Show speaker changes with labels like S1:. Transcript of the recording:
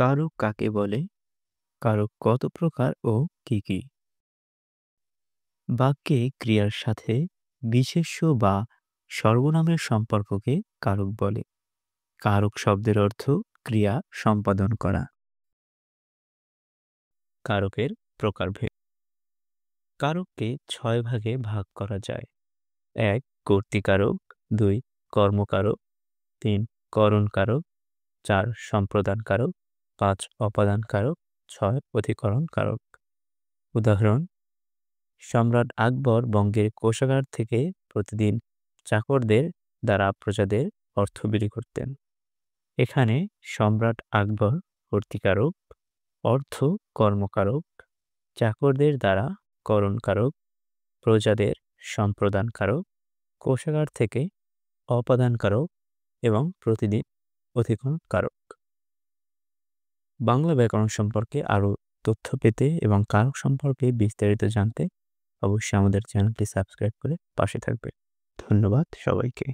S1: কারক কাকে বলে? কারক কত প্রকার ও কি কি? বাক্যে ক্রিয়ার সাথে বিশেষ্য বা সর্বনামের সম্পর্ককে কারক বলে। কারক শব্দের অর্থ ক্রিয়া সম্পাদন করা। কারকের প্রকারভেদ। কারককে ৬ ভাগে ভাগ করা যায়। ১ কর্তৃকারক, ২ কর্মকারক, ৩ করণকারক, ৪ সম্প্রদানকারক, ৫ অপাদানকারক, ৬ অধিকরণকারক। উদাহরণ: সম্রাট আকবর বঙ্গের কোষাগার থেকে প্রতিদিন চাকরদের দ্বারা প্রজাদের অর্থ বিলি করতেন। এখানে সম্রাট আকবর কর্তৃকারক, অর্থ কর্মকারক, চাকরদের দ্বারা করণকারক, প্রজাদের সম্প্রদানকারক, কোষাগার থেকে অপাদানকারক এবং প্রতিদিন অধিকরণকারক। বাংলা ব্যাকরণ সম্পর্কে আরও তথ্য পেতে এবং কারক সম্পর্কে বিস্তারিত জানতে অবশ্যই আমাদের চ্যানেলটি সাবস্ক্রাইব করে পাশে থাকবে। ধন্যবাদ সবাইকে।